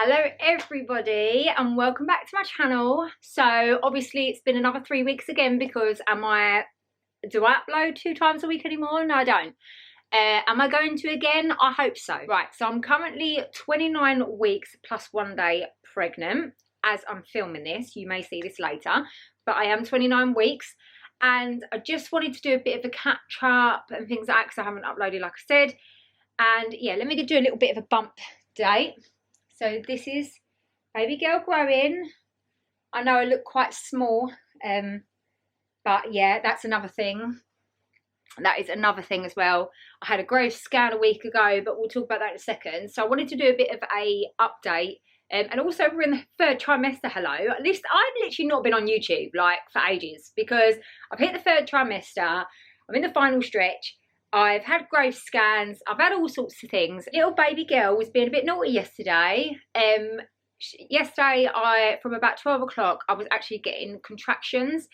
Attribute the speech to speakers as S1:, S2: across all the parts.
S1: Hello everybody and welcome back to my channel. So obviously it's been another 3 weeks again because do I upload 2 times a week anymore? No, I don't. Am I going to again? I hope so. Right, so I'm currently 29 weeks plus 1 day pregnant as I'm filming this. You may see this later, but I am 29 weeks and I just wanted to do a bit of a catch up and things like that because I haven't uploaded, like I said. And yeah, let me do a little bit of a bump date. So this is baby girl growing. I know I look quite small, but yeah, that's another thing. That is another thing as well. I had a growth scan a week ago, but we'll talk about that in a second. So I wanted to do a bit of a update. And also we're in the 3rd trimester, hello. At least I've literally not been on YouTube like for ages because I've hit the 3rd trimester. I'm in the final stretch. I've had growth scans, I've had all sorts of things. Little baby girl was being a bit naughty yesterday. Yesterday, from about 12 o'clock, I was actually getting contractions.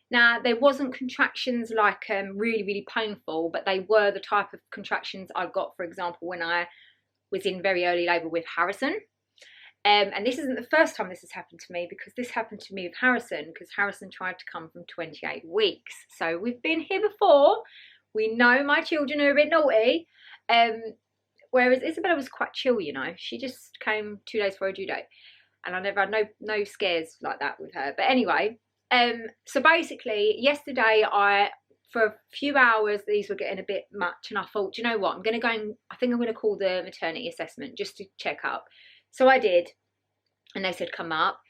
S1: Now, there wasn't contractions like really, really painful, but they were the type of contractions I got, for example, when I was in very early labour with Harrison. And this isn't the first time this has happened to me because this happened to me with Harrison because Harrison tried to come from 28 weeks. So we've been here before. We know my children are a bit naughty, whereas Isabella was quite chill, you know. She just came 2 days before her due date, and I never had no scares like that with her. But anyway, so basically, yesterday for a few hours, these were getting a bit much, and I thought, do you know what? I think I'm going to call the maternity assessment just to check up. So I did, and they said come up.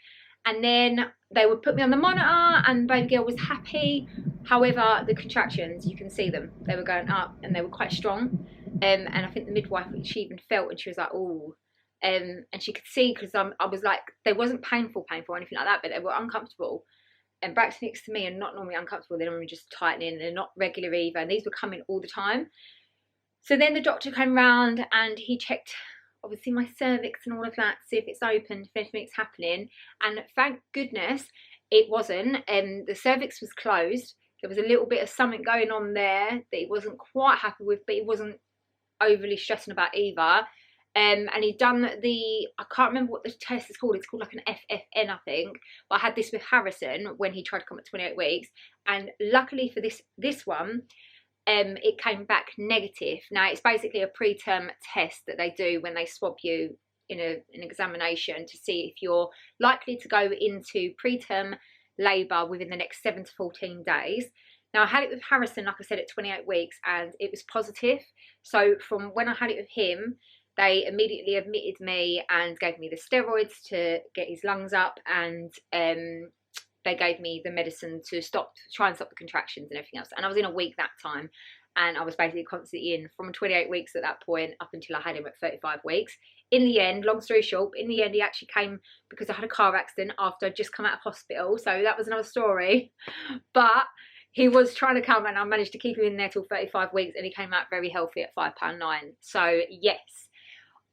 S1: And then they would put me on the monitor and baby girl was happy. However, the contractions, you can see them. They were going up and they were quite strong. And I think the midwife, she even felt and she was like, oh. And she could see because I was like, they wasn't painful or anything like that, but they were uncomfortable. And Brax next to me are not normally uncomfortable. They're normally just tightening. They're not regular either. And these were coming all the time. So then the doctor came round and he checked obviously my cervix and all of that, see if it's open, if anything's happening, and thank goodness it wasn't. The cervix was closed. There was a little bit of something going on there that he wasn't quite happy with, but he wasn't overly stressing about either. And he'd done I can't remember what the test is called. It's called like an FFN, I think. But I had this with Harrison when he tried to come at 28 weeks, and luckily for this one, it came back negative. Now, it's basically a preterm test that they do when they swab you in an examination to see if you're likely to go into preterm labour within the next 7 to 14 days. Now, I had it with Harrison, like I said, at 28 weeks, and it was positive. So from when I had it with him, they immediately admitted me and gave me the steroids to get his lungs up, and they gave me the medicine to try and stop the contractions and everything else. And I was in a week that time. And I was basically constantly in from 28 weeks at that point up until I had him at 35 weeks. In the end, long story short, in the end, he actually came because I had a car accident after I'd just come out of hospital. So that was another story. But he was trying to come and I managed to keep him in there till 35 weeks. And he came out very healthy at £5.9. So yes,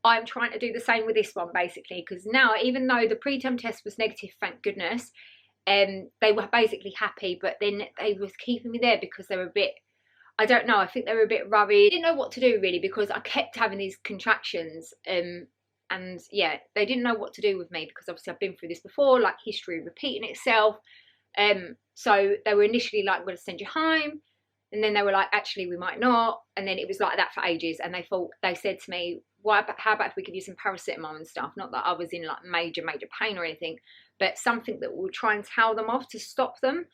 S1: I'm trying to do the same with this one basically. Because now, even though the preterm test was negative, thank goodness, they were basically happy, but then they were keeping me there because they were a bit, I don't know, I think they were a bit worried. I didn't know what to do really because I kept having these contractions, and yeah, they didn't know what to do with me because obviously I've been through this before, like history repeating itself. So they were initially like, we're going to send you home, and then they were like, actually we might not, and then it was like that for ages. And they said to me, how about if we give you some paracetamol and stuff? Not that I was in like major pain or anything, but something that will try and towel them off to stop them,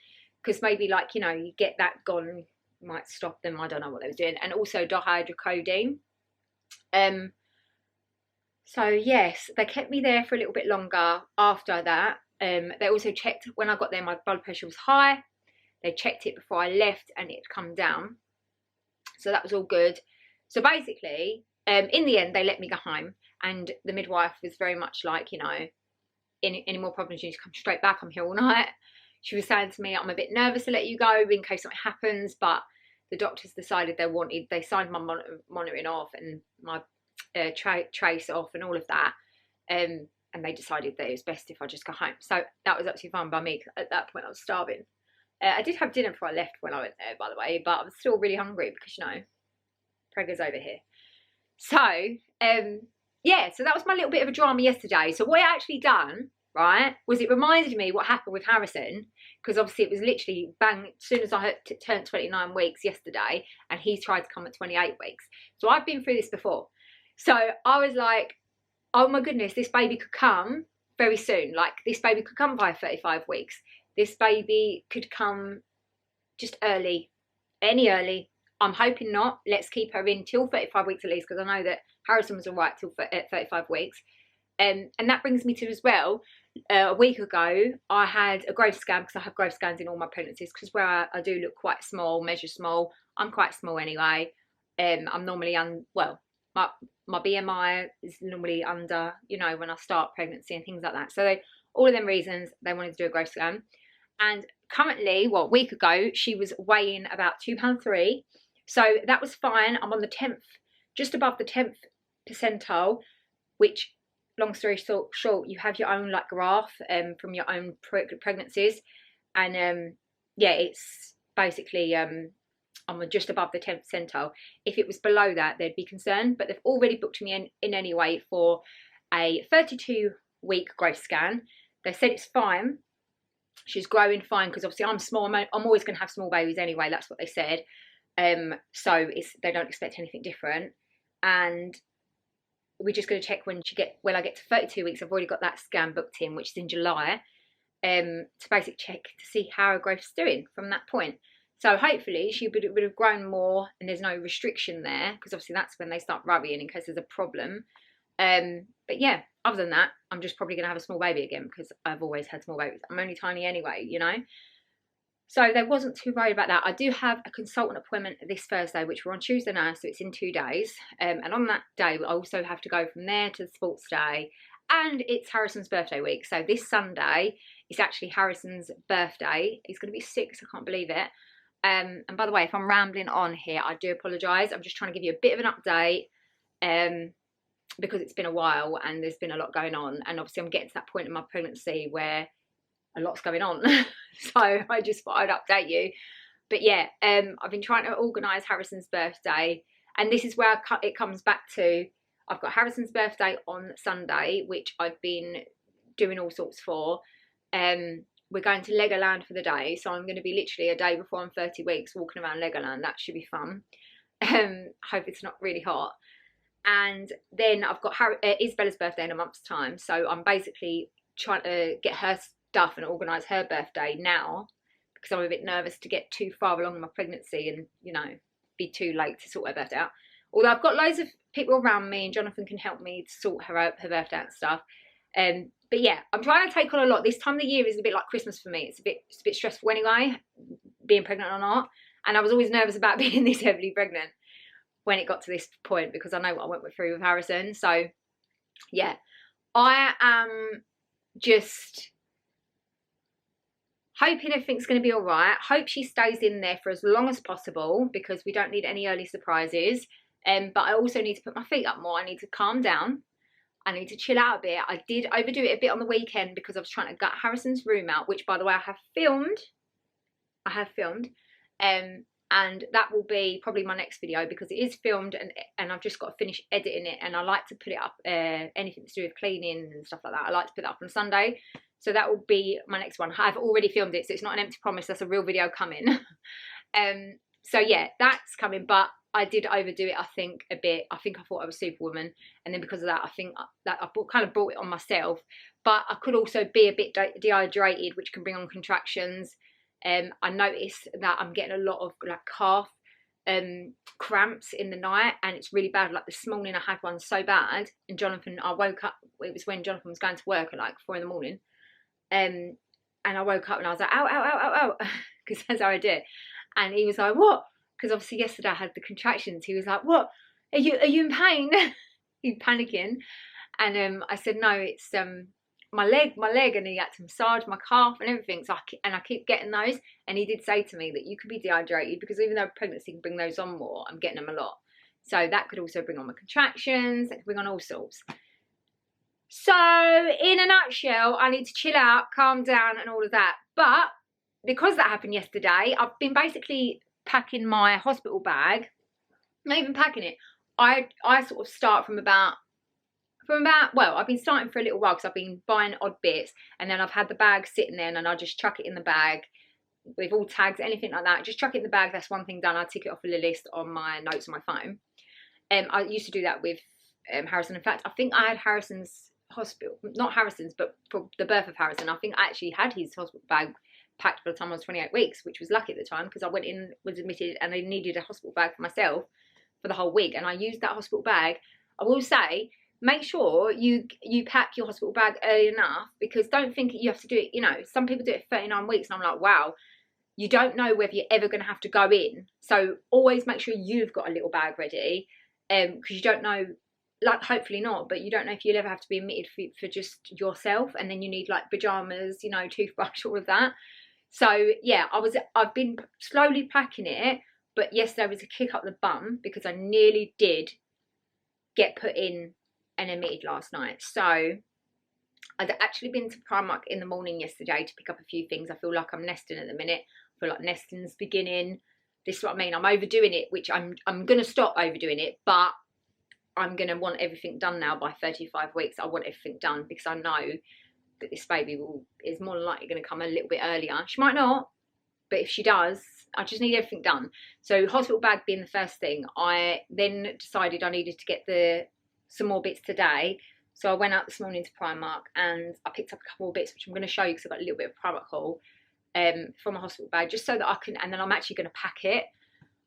S1: because maybe, like, you know, you get that gone, might stop them. I don't know what they were doing. And also dihydrocodeine. So yes, they kept me there for a little bit longer after that. They also checked when I got there, my blood pressure was high. They checked it before I left and it had come down, so that was all good. So basically, in the end, they let me go home, and the midwife was very much like, you know, any more problems, you need to come straight back. I'm here all night. She was saying to me, I'm a bit nervous to let you go in case something happens, but the doctors decided they signed my monitoring off and my trace off and all of that, and they decided that it was best if I just go home. So that was absolutely fine by me. At that point I was starving. I did have dinner before I left when I went there, by the way, but I was still really hungry because, you know, pregger's over here. So yeah, so that was my little bit of a drama yesterday. So what I actually done, right, was it reminded me what happened with Harrison, because obviously it was literally bang, as soon as I turned 29 weeks yesterday, and he tried to come at 28 weeks. So I've been through this before. So I was like, oh my goodness, this baby could come very soon. Like, this baby could come by 35 weeks. This baby could come just early, any early. I'm hoping not. Let's keep her in till 35 weeks at least, because I know that Harrison was all right till 35 weeks. And that brings me to as well, a week ago, I had a growth scan, because I have growth scans in all my pregnancies, because where I do look quite small, measure small, I'm quite small anyway. I'm normally, well, my BMI is normally under, you know, when I start pregnancy and things like that. So all of them reasons, they wanted to do a growth scan. And currently, well, a week ago, she was weighing about £2.3. So that was fine. I'm on the 10th, just above the 10th percentile, which, long story short, you have your own like graph from your own pregnancies. And yeah, it's basically I'm just above the 10th percentile. If it was below that, they'd be concerned, but they've already booked me in anyway for a 32-week growth scan. They said it's fine. She's growing fine, because obviously I'm small. I'm always going to have small babies anyway. That's what they said. So they don't expect anything different. And we're just going to check when I get to 32 weeks. I've already got that scan booked in, which is in July, to basically check to see how her growth's doing from that point. So hopefully she would have grown more, and there's no restriction there, because obviously that's when they start worrying in case there's a problem. But yeah, other than that, I'm just probably going to have a small baby again, because I've always had small babies. I'm only tiny anyway, you know. So they wasn't too worried about that. I do have a consultant appointment this Thursday, which we're on Tuesday now, so it's in 2 days. And on that day, I also have to go from there to the sports day. And it's Harrison's birthday week. So this Sunday is actually Harrison's birthday. He's going to be 6, I can't believe it. And by the way, if I'm rambling on here, I do apologise. I'm just trying to give you a bit of an update, because it's been a while and there's been a lot going on. And obviously I'm getting to that point in my pregnancy where a lot's going on. So I just thought I'd update you. But yeah, I've been trying to organise Harrison's birthday, and this is where it comes back to. I've got Harrison's birthday on Sunday, which I've been doing all sorts for. We're going to Legoland for the day, so I'm going to be literally a day before I'm 30 weeks walking around Legoland. That should be fun. Hope it's not really hot. And then I've got Isabella's birthday in a month's time, so I'm basically trying to get her stuff and organise her birthday now, because I'm a bit nervous to get too far along in my pregnancy and, you know, be too late to sort her birthday out. Although I've got loads of people around me, and Jonathan can help me to sort her birthday out and stuff. But yeah, I'm trying to take on a lot. This time of the year is a bit like Christmas for me. It's a bit stressful anyway, being pregnant or not. And I was always nervous about being this heavily pregnant when it got to this point, because I know what I went through with Harrison. So yeah, I am just hoping everything's going to be all right. Hope she stays in there for as long as possible, because we don't need any early surprises. But I also need to put my feet up more. I need to calm down. I need to chill out a bit. I did overdo it a bit on the weekend, because I was trying to gut Harrison's room out, which, by the way, I have filmed. And that will be probably my next video, because it is filmed, and I've just got to finish editing it. And I like to put it up, anything to do with cleaning and stuff like that, I like to put it up on Sunday. So that will be my next one. I've already filmed it, so it's not an empty promise. That's a real video coming. So yeah, that's coming. But I did overdo it, I think, a bit. I think I thought I was Superwoman, and then because of that, I think that I kind of brought it on myself. But I could also be a bit dehydrated, which can bring on contractions. I noticed that I'm getting a lot of like calf cramps in the night, and it's really bad. Like this morning I had one so bad, and Jonathan, I woke up, it was when Jonathan was going to work at like 4 in the morning, and I woke up and I was like, ow, ow, ow, ow, ow, because that's how I did. And he was like, what? Because obviously yesterday I had the contractions. He was like, what? Are you in pain? He was panicking. And I said, no, it's my leg, and he had to massage my calf and everything. So I keep getting those. And he did say to me that you could be dehydrated, because even though pregnancy can bring those on more, I'm getting them a lot. So that could also bring on my contractions. That could bring on all sorts. So in a nutshell, I need to chill out, calm down, and all of that. But because that happened yesterday, I've been basically packing my hospital bag. Not even packing it. I sort of start from about from about, well, I've been starting for a little while because I've been buying odd bits, and then I've had the bag sitting there, and then I just chuck it in the bag with all tags, anything like that. Just chuck it in the bag. That's one thing done. I tick it off of the list on my notes on my phone. I used to do that with Harrison. In fact, I think I had Harrison's hospital, not Harrison's, but for the birth of Harrison, I think I actually had his hospital bag packed by the time I was 28 weeks, which was lucky at the time because I went in, was admitted, and I needed a hospital bag for myself for the whole week, and I used that hospital bag. I will say, make sure you pack your hospital bag early enough, because don't think you have to do it, you know, some people do it 39 weeks, and I'm like, wow, you don't know whether you're ever going to have to go in, so always make sure you've got a little bag ready, because you don't know, like, hopefully not, but you don't know if you'll ever have to be admitted for just yourself, and then you need like pajamas, you know, toothbrush, all of that. So yeah, I've been slowly packing it, but yesterday was a kick up the bum because I nearly did get put in and admitted last night. So I'd actually been to Primark in the morning yesterday to pick up a few things. I feel like I'm nesting at the minute. I feel like nesting's beginning. This is what I mean. I'm overdoing it, which I'm going to stop overdoing it, but I'm going to want everything done now by 35 weeks. I want everything done because I know that this baby is more than likely going to come a little bit earlier. She might not, but if she does, I just need everything done. So hospital bag being the first thing, I then decided I needed to get some more bits today. So I went out this morning to Primark and I picked up a couple more bits, which I'm going to show you because I've got a little bit of Primark haul from a hospital bag, just so that I can, and then I'm actually going to pack it.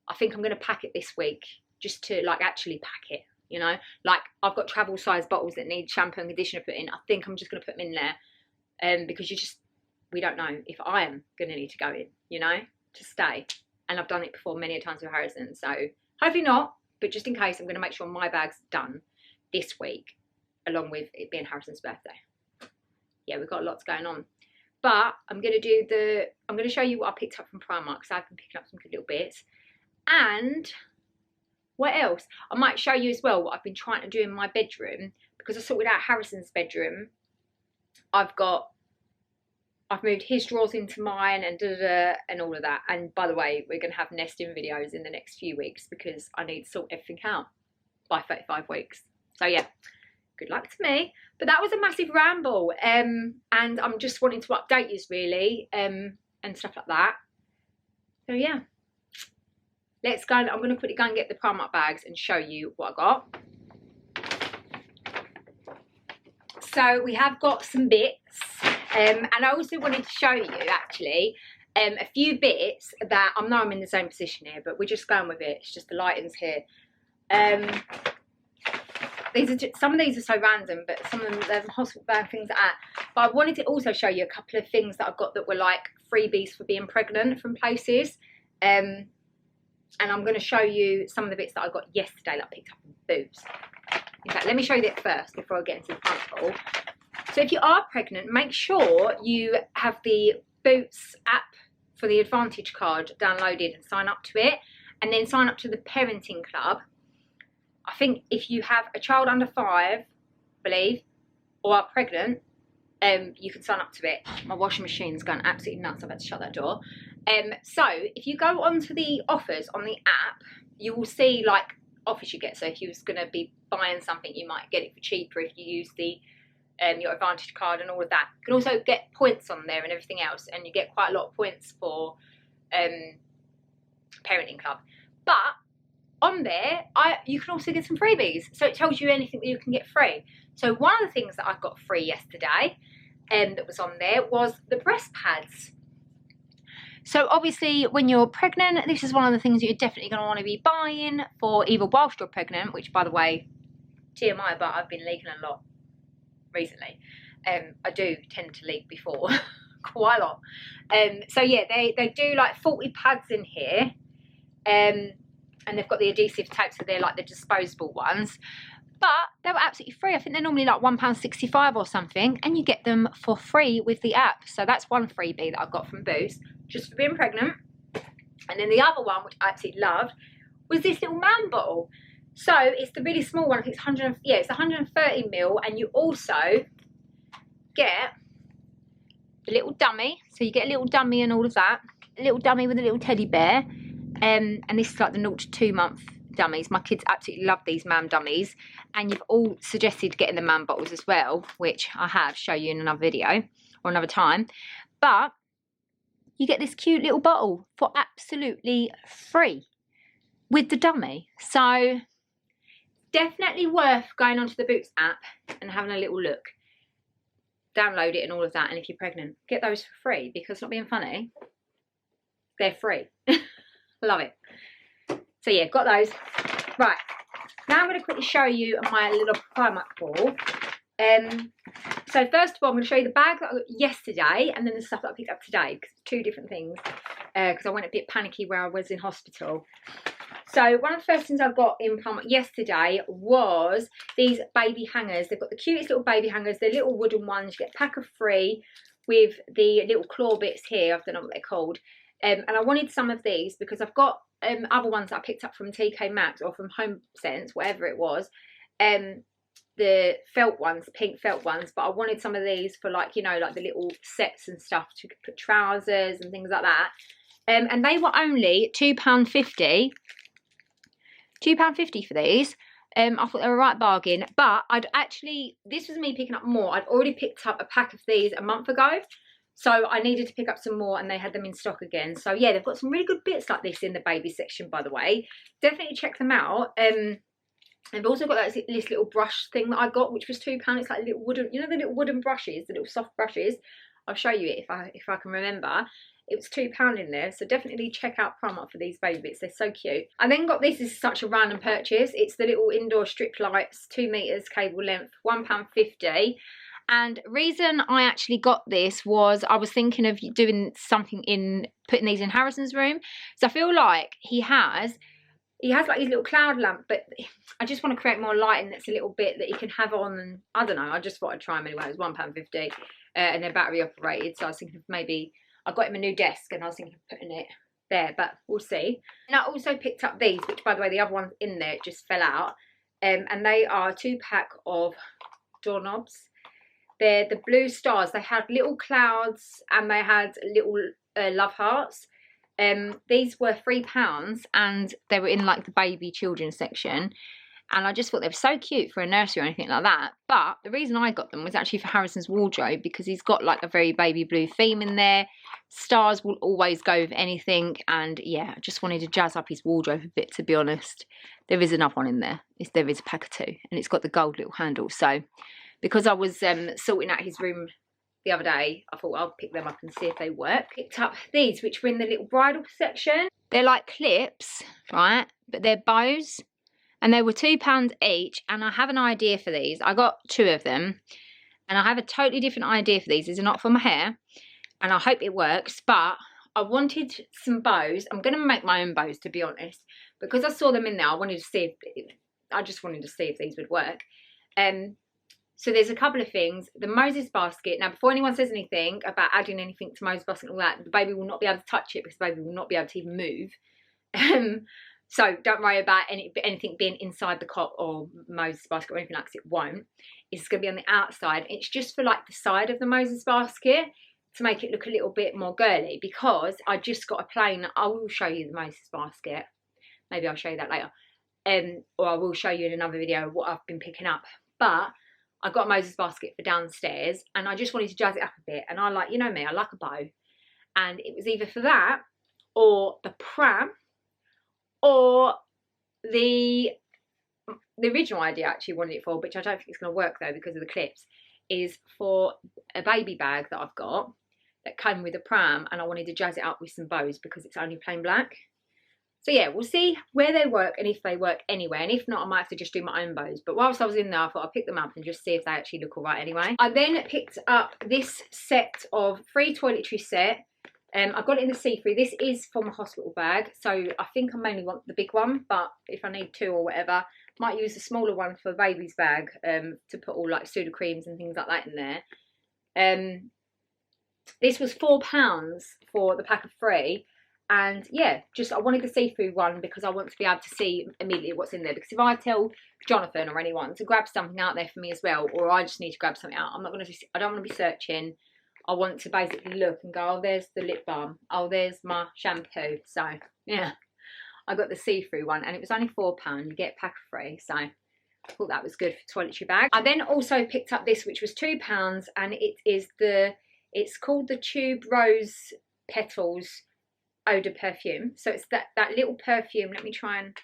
S1: I think I'm going to pack it this week, just to like actually pack it. You know, like I've got travel size bottles that need shampoo and conditioner put in. I think I'm just going to put them in there, because we don't know if I am going to need to go in, you know, to stay. And I've done it before many a times with Harrison, so hopefully not, but just in case, I'm going to make sure my bag's done this week, along with it being Harrison's birthday. Yeah, we've got lots going on, but I'm going to show you what I picked up from Primark, because I've been picking up some good little bits. And what else? I might show you as well what I've been trying to do in my bedroom, because I sorted out Harrison's bedroom. I've moved his drawers into mine and and all of that. And by the way, we're going to have nesting videos in the next few weeks because I need to sort everything out by 35 weeks. So yeah, good luck to me. But that was a massive ramble, and I'm just wanting to update you really, and stuff like that. So yeah. Let's go. I'm going to quickly go and get the Primark bags and show you what I got. So we have got some bits, and I also wanted to show you actually a few bits that I know I'm in the same position here, but we're just going with it. It's just the lighting's here. Some of these are so random, but some of them, there's hospital bag things like that. But I wanted to also show you a couple of things that I've got that were like freebies for being pregnant from places. And I'm going to show you some of the bits that I got yesterday that I picked up in Boots. In fact, let me show you that first before I get into the front haul. So if you are pregnant, make sure you have the Boots app for the Advantage card downloaded and sign up to it. And then sign up to the Parenting Club. I think if you have a child under 5, I believe, or are pregnant, you can sign up to it. My washing machine's going absolutely nuts. I've had to shut that door. So if you go onto the offers on the app, you will see like offers you get. So if you was going to be buying something, you might get it for cheaper if you use the your Advantage card and all of that. You can also get points on there and everything else, and you get quite a lot of points for Parenting Club. But on there, you can also get some freebies. So it tells you anything that you can get free. So one of the things that I got free yesterday, that was on there, was the breast pads. So obviously when you're pregnant, this is one of the things that you're definitely going to want to be buying for either whilst you're pregnant, which by the way, TMI, but I've been leaking a lot recently. I do tend to leak before, quite a lot. So yeah, they do like 40 pads in here, and they've got the adhesive tape, so they're like the disposable ones. But they were absolutely free. I think they're normally like £1.65 or something, and you get them for free with the app. So that's one freebie that I got from Boost, just for being pregnant. And then the other one, which I absolutely loved, was this little man bottle. So it's the really small one. I think it's 130ml, and you also get the little dummy. So you get a little dummy and all of that. A little dummy with a little teddy bear. And this is like the 0 to 2 month dummies. My kids absolutely love these mam dummies, and you've all suggested getting the mam bottles as well, which I have, show you in another video or another time. But you get this cute little bottle for absolutely free with the dummy. So definitely worth going onto the Boots app and having a little look. Download it and all of that, and if you're pregnant, get those for free, because not being funny, they're free. Love it. So yeah, got those. Right, now I'm going to quickly show you my little Primark haul. So first of all, I'm going to show you the bag that I got yesterday, and then the stuff that I picked up today, because it's two different things, because I went a bit panicky where I was in hospital. So one of the first things I got in Primark yesterday was these baby hangers. They've got the cutest little baby hangers. They're little wooden ones. You get a pack of 3 with the little claw bits here. I don't know what they're called. And I wanted some of these because I've got other ones that I picked up from TK Maxx or from Home Sense, whatever it was. The felt ones, pink felt ones, but I wanted some of these for, like, you know, like the little sets and stuff to put trousers and things like that. And they were only £2.50. £2.50 for these. I thought they were a right bargain, but this was me picking up more. I'd already picked up a pack of these a month ago, so I needed to pick up some more, and they had them in stock again. So yeah, they've got some really good bits like this in the baby section, by the way. Definitely check them out. They've also got this little brush thing that I got, which was £2. It's like little wooden, you know, the little wooden brushes, the little soft brushes. I'll show you it if I can remember. It was £2 in there, so definitely check out Primark for these baby bits. They're so cute. I then got this. This is such a random purchase. It's the little indoor strip lights, 2 meters cable length, £1.50. And reason I actually got this was I was thinking of doing something putting these in Harrison's room. So I feel like he has like his little cloud lamp, but I just want to create more lighting that's a little bit that he can have on, and I don't know, I just thought I'd try them anyway. It was £1.50 and they're battery operated, so I was thinking of maybe, I got him a new desk and I was thinking of putting it there, but we'll see. And I also picked up these, which, by the way, the other one's in there, it just fell out, and they are a 2-pack of doorknobs. They're the blue stars. They had little clouds and they had little love hearts. These were £3 and they were in like the baby children section, and I just thought they were so cute for a nursery or anything like that. But the reason I got them was actually for Harrison's wardrobe, because he's got like a very baby blue theme in there. Stars will always go with anything, and yeah, I just wanted to jazz up his wardrobe a bit, to be honest. There is another one in there. There is a pack of 2, and it's got the gold little handle. So because I was sorting out his room the other day, I thought I'll pick them up and see if they work. Picked up these, which were in the little bridal section. They're like clips, right? But they're bows, and they were £2 each. And I have an idea for these. I got 2 of them, and I have a totally different idea for these. These are not for my hair, and I hope it works. But I wanted some bows. I'm going to make my own bows, to be honest, because I saw them in there. I just wanted to see if these would work. So there's a couple of things. The Moses basket. Now, before anyone says anything about adding anything to Moses basket and all that, the baby will not be able to touch it, because the baby will not be able to even move. So don't worry about anything being inside the cot or Moses basket or anything like that, because it won't. It's going to be on the outside. It's just for like the side of the Moses basket to make it look a little bit more girly, because I just got a plain. I will show you the Moses basket. Maybe I'll show you that later. Or I will show you in another video what I've been picking up. But I got a Moses basket for downstairs, and I just wanted to jazz it up a bit. And I like, you know me, I like a bow. And it was either for that, or the pram, or the original idea I actually wanted it for, which I don't think it's going to work though because of the clips, is for a baby bag that I've got that came with a pram, and I wanted to jazz it up with some bows because it's only plain black. So yeah, we'll see where they work and if they work anywhere. And if not, I might have to just do my own bows. But whilst I was in there, I thought I'd pick them up and just see if they actually look all right anyway. I then picked up this set of 3 toiletry set. I've got it in the see-through. This is for my hospital bag. So I think I mainly want the big one. But if I need 2 or whatever, might use the smaller one for the baby's bag to put all like Sudocreams and things like that in there. This was £4 for the pack of 3. And yeah, just I wanted the see-through one because I want to be able to see immediately what's in there. Because if I tell Jonathan or anyone to grab something out there for me as well, or I just need to grab something out, I don't want to be searching. I want to basically look and go, oh, there's the lip balm. Oh, there's my shampoo. So yeah, I got the see-through one, and it was only £4. You get a pack of 3, so I thought that was good for toiletry bag. I then also picked up this, which was £2, and it's called the Tube Rose Petals Eau de Perfume. So it's that little perfume. Let me try and...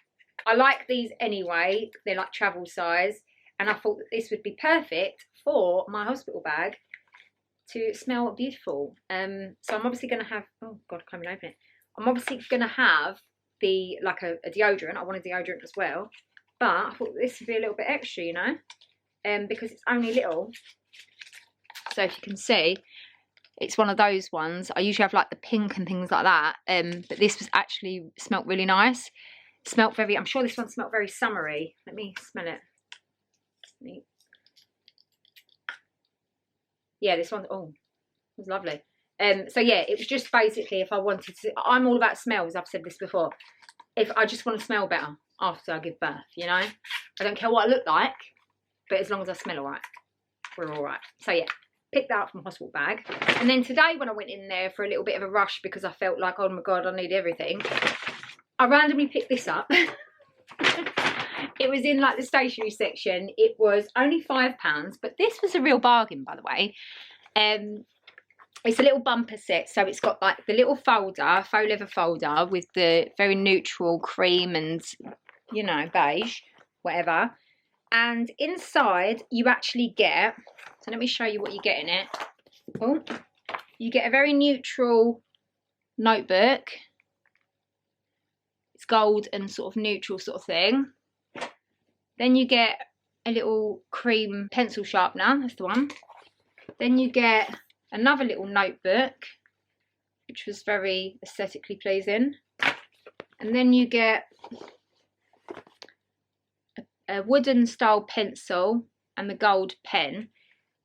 S1: I like these anyway. They're like travel size, and I thought that this would be perfect for my hospital bag to smell beautiful. So I'm obviously going to have... Oh, God, I can't even open it. I'm obviously going to have like a deodorant. I wanted deodorant as well. But I thought this would be a little bit extra, you know, because it's only little. So if you can see, it's one of those ones. I usually have like the pink and things like that. But this was actually smelt really nice. Smelt very, I'm sure this one smelt very summery. Let me smell it. Yeah, this one, oh, it was lovely. So yeah, it was just basically if I wanted to, I'm all about smells, I've said this before. If I just want to smell better after I give birth, you know. I don't care what I look like, but as long as I smell alright, we're alright. So yeah, picked that up from hospital bag. And then today when I went in there for a little bit of a rush because I felt like, oh my God, I need everything, I randomly picked this up. It was in like the stationery section. It was only £5, but this was a real bargain, by the way. It's a little bumper set, so it's got like the little folder, faux leather folder with the very neutral cream and, you know, beige, whatever. And inside you actually get, so let me show you what you get in it. Oh, you get a very neutral notebook. It's gold and sort of neutral sort of thing. Then you get a little cream pencil sharpener, that's the one. Then you get another little notebook, which was very aesthetically pleasing. And then you get a wooden style pencil and the gold pen.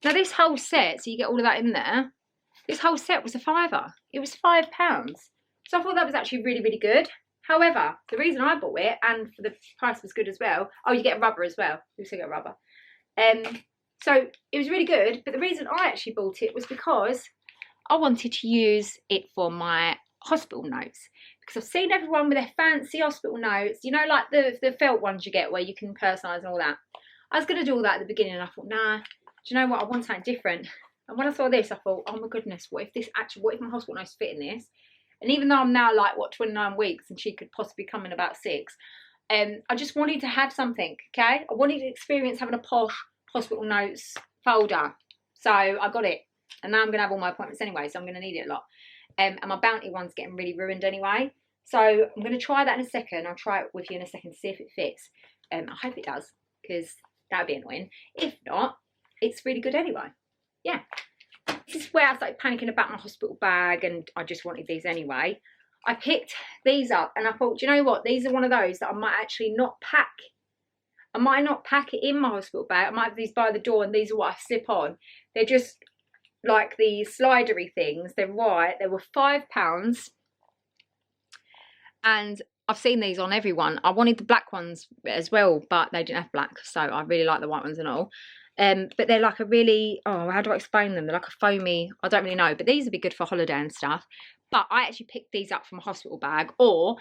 S1: Now this whole set, so you get all of that in there, this whole set was £5. It was £5. So I thought that was actually really, really good. However, the reason I bought it, and for the price was good as well, oh, you get a rubber as well. You also get a rubber. So it was really good, but the reason I actually bought it was because I wanted to use it for my hospital notes. Because I've seen everyone with their fancy hospital notes, you know, like the felt ones you get where you can personalise and all that. I was going to do all that at the beginning and I thought, nah, do you know what, I want something different. And when I saw this, I thought, oh my goodness, what if my hospital notes fit in this? And even though I'm now like, what, 29 weeks and she could possibly come in about 6, I just wanted to have something, okay? I wanted to experience having a posh hospital notes folder. So I got it. And now I'm going to have all my appointments anyway, so I'm going to need it a lot. And my Bounty one's getting really ruined anyway. So I'm going to try that in a second. I'll try it with you in a second to see if it fits. I hope it does, because that would be annoying. If not, it's really good anyway. Yeah. This is where I started panicking about my hospital bag, and I just wanted these anyway. I picked these up and I thought, do you know what? These are one of those that I might actually not pack. I might not pack it in my hospital bag. I might have these by the door and these are what I slip on. They're just like the slidery things. They're white. They were £5. And I've seen these on everyone. I wanted the black ones as well, but they didn't have black. So I really like the white ones and all. But they're like a really, oh, how do I explain them? They're like a foamy, I don't really know. But these would be good for holiday and stuff. But I actually picked these up from a hospital bag, or,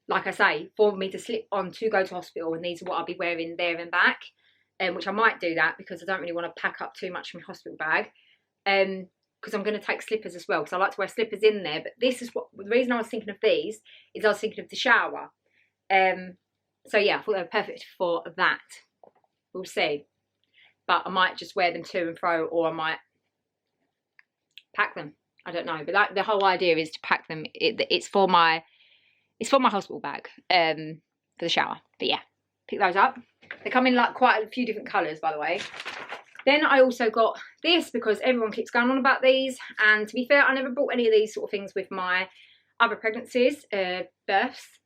S1: like I say, for me to slip on to go to hospital, and these are what I'll be wearing there and back, which I might do that because I don't really want to pack up too much from my hospital bag, because I'm going to take slippers as well, because I like to wear slippers in there. But this is what, the reason I was thinking of these is I was thinking of the shower. So yeah, I thought they were perfect for that. We'll see. But I might just wear them to and fro, or I might pack them. I don't know, but the whole idea is to pack them. It's for my hospital bag, for the shower. But yeah, pick those up. They come in like quite a few different colours, by the way. Then I also got this because everyone keeps going on about these. And to be fair, I never bought any of these sort of things with my other pregnancies, births,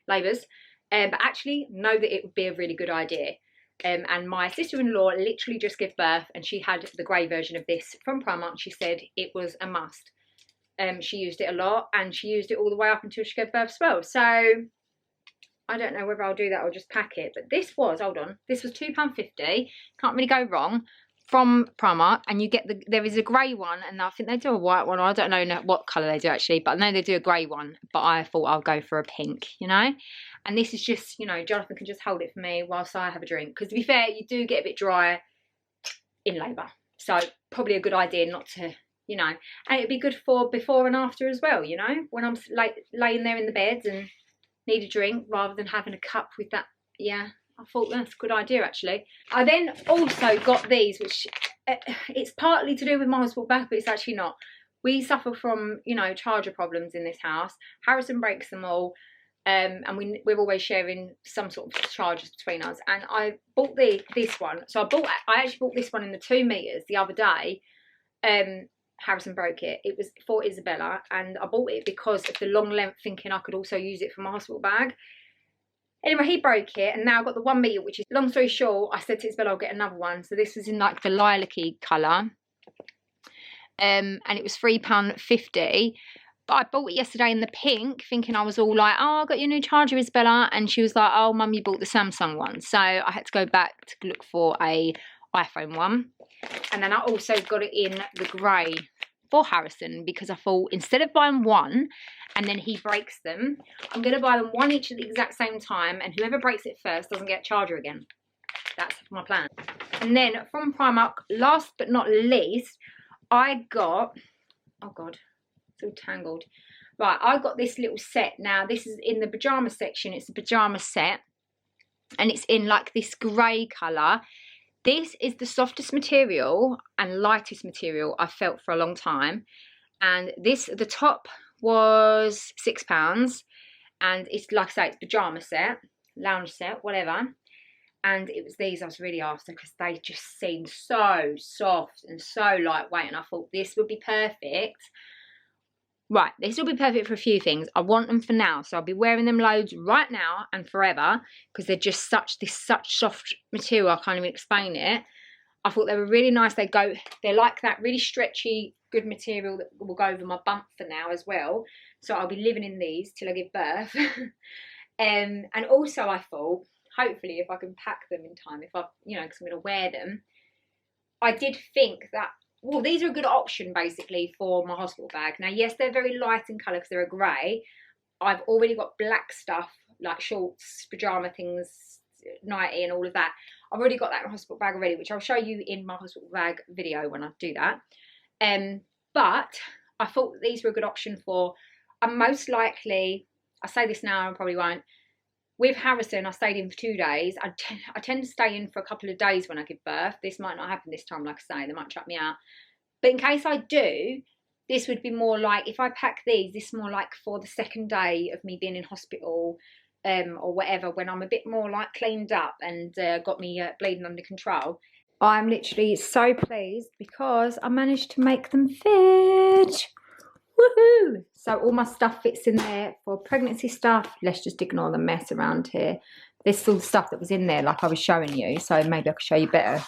S1: labours. But actually know that it would be a really good idea. And my sister-in-law literally just gave birth, and she had the grey version of this from Primark. She said it was a must. She used it a lot, and she used it all the way up until she gave birth as well. So I don't know whether I'll do that or just pack it. But this was, hold on, this was £2.50. Can't really go wrong from Primark, and you get there is a grey one, and I think they do a white one. I don't know what colour they do actually, but I know they do a grey one. But I thought I'll go for a pink, you know. And this is just, you know, Jonathan can just hold it for me whilst I have a drink. Because to be fair, you do get a bit dry in labour, so probably a good idea not to, you know. And it'd be good for before and after as well, you know, when I'm laying there in the bed and need a drink rather than having a cup with that. Yeah, I thought that's a good idea actually. I then also got these, which it's partly to do with my hospital bag, but it's actually not. We suffer from, you know, charger problems in this house. Harrison breaks them all, and we're always sharing some sort of chargers between us. And I bought this one. So I actually bought this one in the 2 meters the other day. Harrison broke it. It was for Isabella, and I bought it because of the long length, thinking I could also use it for my hospital bag. Anyway, he broke it, and now I've got the 1 meter, which is, long story short, I said to Isabella I'll get another one. So this was in like the lilac-y colour, and it was £3.50. But I bought it yesterday in the pink, thinking I was all like, oh, I got your new charger, Isabella. And she was like, oh, Mum, you bought the Samsung one. So I had to go back to look for a iPhone one. And then I also got it in the grey for Harrison, because I thought instead of buying one and then he breaks them, I'm going to buy them one each at the exact same time, and whoever breaks it first doesn't get a charger again. That's my plan. And then from Primark, last but not least, I got, oh God, it's all tangled. Right, I got this little set. Now, this is in the pyjama section. It's a pyjama set, and it's in like this grey colour. This is the softest material and lightest material I've felt for a long time. And this, the top was £6. And it's, like I say, it's pyjama set, lounge set, whatever. And it was these I was really after, because they just seemed so soft and so lightweight. And I thought this would be perfect. Right, this will be perfect for a few things. I want them for now, so I'll be wearing them loads right now and forever, because they're just such soft material, I can't even explain it. I thought they were really nice. They're like that really stretchy, good material that will go over my bump for now as well. So I'll be living in these till I give birth. And also I thought, hopefully if I can pack them in time, if I, you know, because I'm going to wear them. I did think that, well, these are a good option basically for my hospital bag. Now, yes, they're very light in colour because they're a grey. I've already got black stuff like shorts, pyjama things, nighty and all of that. I've already got that in my hospital bag already, which I'll show you in my hospital bag video when I do that. But I thought these were a good option for, I'm most likely, I say this now, I probably won't. With Harrison, I stayed in for 2 days. I tend to stay in for a couple of days when I give birth. This might not happen this time, like I say. They might chuck me out. But in case I do, this would be more like, if I pack these, this is more like for the second day of me being in hospital or whatever, when I'm a bit more like cleaned up and got me bleeding under control. I'm literally so pleased because I managed to make them fit. Woohoo! So all my stuff fits in there for pregnancy stuff. Let's just ignore the mess around here. This is all the stuff that was in there like I was showing you. So maybe I could show you better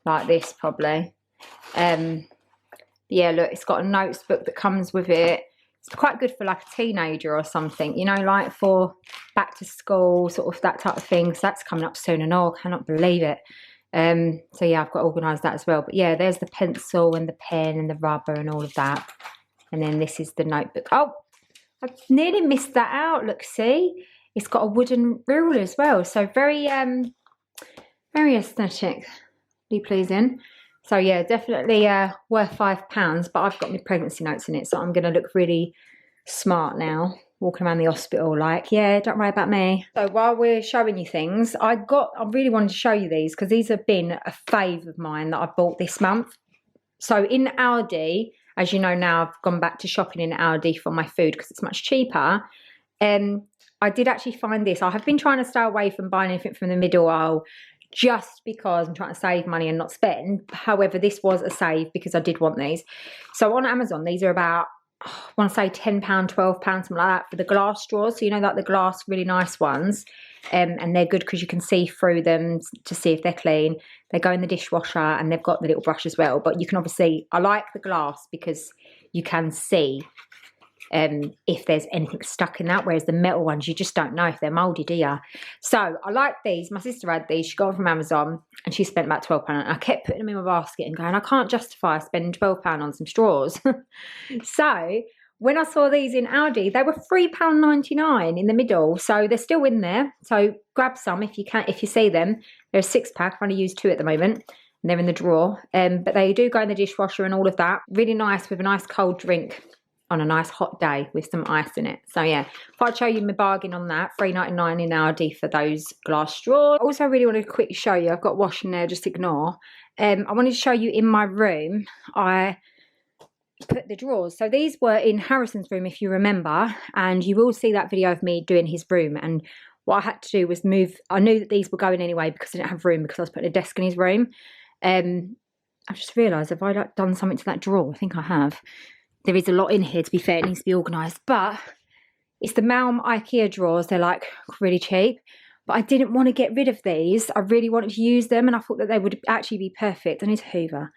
S1: like this probably. Yeah, look, it's got a notes book that comes with it. It's quite good for like a teenager or something, you know, like for back to school, sort of that type of thing. So that's coming up soon and all. I cannot believe it. So yeah, I've got to organise that as well. But yeah, there's the pencil and the pen and the rubber and all of that. And then this is the notebook. Oh, I nearly missed that out. Look, see? It's got a wooden rule as well. So very, very aesthetically pleasing. So yeah, definitely worth £5. But I've got my pregnancy notes in it. So I'm going to look really smart now. Walking around the hospital like, yeah, don't worry about me. So while we're showing you things, I really wanted to show you these because these have been a fave of mine that I bought this month. So in Aldi, as you know now, I've gone back to shopping in Aldi for my food because it's much cheaper. I did actually find this. I have been trying to stay away from buying anything from the middle aisle just because I'm trying to save money and not spend. However, this was a save because I did want these. So on Amazon, these are about, I want to say £10, £12, something like that for the glass straws. So you know, like the glass really nice ones. And they're good because you can see through them to see if they're clean. They go in the dishwasher and they've got the little brush as well. But you can obviously, I like the glass because you can see if there's anything stuck in that, whereas the metal ones, you just don't know if they're mouldy, do you? So I like these. My sister had these. She got them from Amazon and she spent about £12. And I kept putting them in my basket and going, I can't justify spending £12 on some straws. So when I saw these in Aldi, they were £3.99 in the middle. So they're still in there. So grab some if you can, if you see them. They're a 6-pack. I've only used 2 at the moment. And they're in the drawer. But they do go in the dishwasher and all of that. Really nice with a nice cold drink on a nice hot day with some ice in it. So yeah, if I'd show you my bargain on that, £3.99 in Aldi for those glass straws. Also, I really wanted to quickly show you, I've got wash in there, just ignore. I wanted to show you in my room, I put the drawers. So these were in Harrison's room, if you remember, and you will see that video of me doing his room. And what I had to do was move, I knew that these were going anyway because I didn't have room because I was putting a desk in his room. I just realised, have I like done something to that drawer? I think I have. There is a lot in here, to be fair, it needs to be organised, but it's the Malm IKEA drawers. They're like really cheap, but I didn't want to get rid of these. I really wanted to use them and I thought that they would actually be perfect. I need to hoover.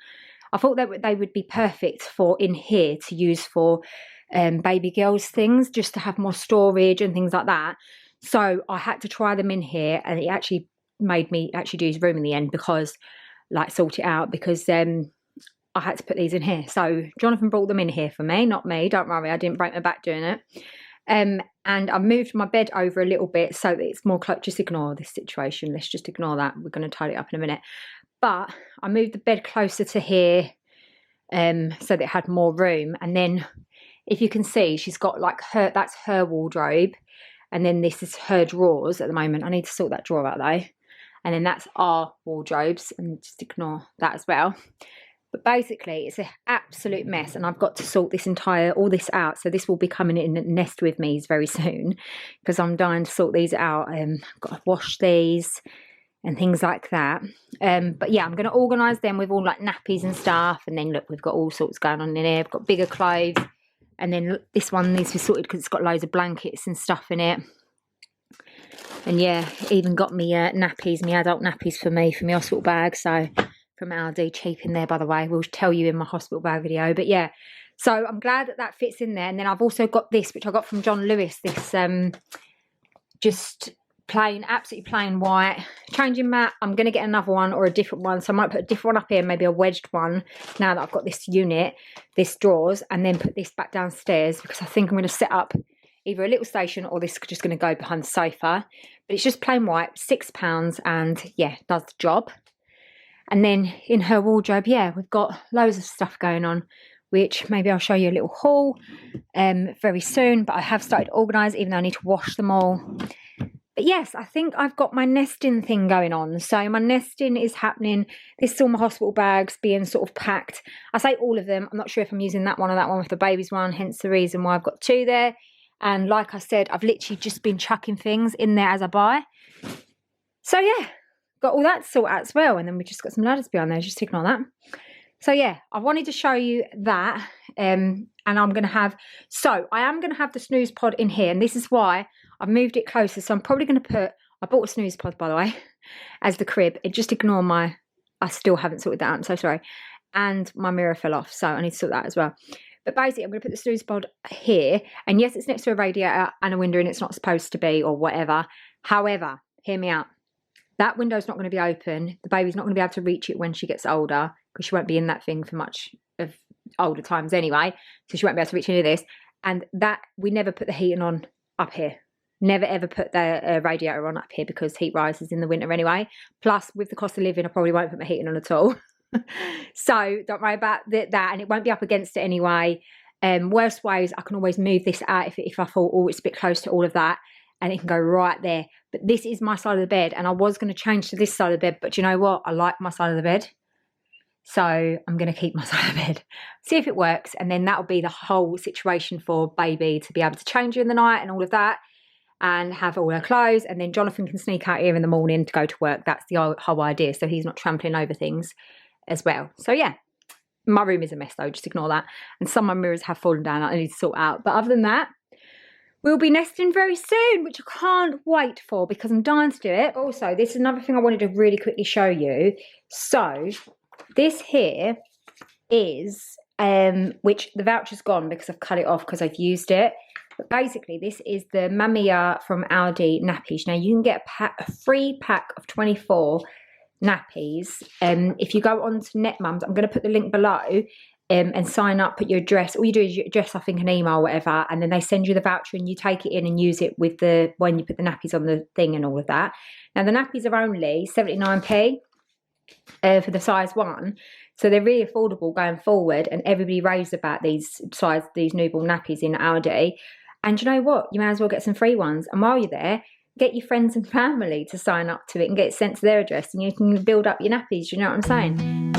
S1: I thought that they would be perfect for in here to use for baby girls things, just to have more storage and things like that. So I had to try them in here and it actually made me actually do his room in the end because, like, sort it out because I had to put these in here. So Jonathan brought them in here for me, not me. Don't worry, I didn't break my back doing it. And I moved my bed over a little bit so that it's more close. Just ignore this situation. Let's just ignore that. We're going to tidy it up in a minute. But I moved the bed closer to here so that it had more room. And then if you can see, she's got like that's her wardrobe. And then this is her drawers at the moment. I need to sort that drawer out though. And then that's our wardrobes. And just ignore that as well. But basically, it's an absolute mess, and I've got to sort all this out. So this will be coming in and nest with me very soon, because I'm dying to sort these out. I've got to wash these and things like that. But yeah, I'm going to organise them with all like nappies and stuff. And then look, we've got all sorts going on in here. I've got bigger clothes, and then this one needs to be sorted because it's got loads of blankets and stuff in it. And yeah, even got me nappies, me adult nappies for my hospital bag. So from Aldi, cheap in there, by the way. We'll tell you in my hospital bag video. But yeah, so I'm glad that that fits in there. And then I've also got this, which I got from John Lewis. This just plain, absolutely plain white changing mat. I'm going to get another one or a different one. So I might put a different one up here, maybe a wedged one, now that I've got this unit, this drawers, and then put this back downstairs because I think I'm going to set up either a little station or this is just going to go behind the sofa. But it's just plain white, £6, and yeah, does the job. And then in her wardrobe, yeah, we've got loads of stuff going on, which maybe I'll show you a little haul very soon. But I have started to organise, even though I need to wash them all. But yes, I think I've got my nesting thing going on. So my nesting is happening. This is all my hospital bags being sort of packed. I say all of them. I'm not sure if I'm using that one or that one with the babies one, hence the reason why I've got 2 there. And like I said, I've literally just been chucking things in there as I buy. So yeah. Got all that sorted out as well, and then we just got some ladders behind there, just ignore that. So yeah, I wanted to show you that, and I'm going to have, so I am going to have the snooze pod in here, and this is why I've moved it closer. So I'm probably going to put, I bought a snooze pod, by the way, as the crib. It just ignore my, I still haven't sorted that out, I'm so sorry. And my mirror fell off, so I need to sort that as well. But basically, I'm going to put the snooze pod here, and yes, it's next to a radiator and a window, and it's not supposed to be, or whatever. However, hear me out. That window's not going to be open. The baby's not going to be able to reach it when she gets older, because she won't be in that thing for much of older times anyway. So she won't be able to reach any of this. And that, we never put the heating on up here. Never ever put the radiator on up here because heat rises in the winter anyway. Plus, with the cost of living, I probably won't put my heating on at all. So don't worry about that. And it won't be up against it anyway. Worst ways, I can always move this out if I thought, oh, it's a bit close to all of that. And it can go right there. But this is my side of the bed. And I was going to change to this side of the bed. But you know what? I like my side of the bed. So I'm going to keep my side of the bed. See if it works. And then that'll be the whole situation for baby to be able to change her in the night and all of that. And have all her clothes. And then Jonathan can sneak out here in the morning to go to work. That's the whole idea. So he's not trampling over things as well. So yeah. My room is a mess though. Just ignore that. And some of my mirrors have fallen down. I need to sort out. But other than that, we'll be nesting very soon, which I can't wait for because I'm dying to do it. Also, this is another thing I wanted to really quickly show you. So, this here is which the voucher's gone because I've cut it off because I've used it. But basically, this is the Mamiya from Aldi nappies. Now, you can get a free pack of 24 nappies. If you go on to NetMums, I'm going to put the link below, and sign up, put your address. All you do is your address, I think, an email, whatever, and then they send you the voucher and you take it in and use it with when you put the nappies on the thing and all of that. Now, the nappies are only 79p for the size 1. So they're really affordable going forward, and everybody raves about these newborn nappies in Aldi. And you know what? You may as well get some free ones. And while you're there, get your friends and family to sign up to it and get it sent to their address, and you can build up your nappies. You know what I'm saying?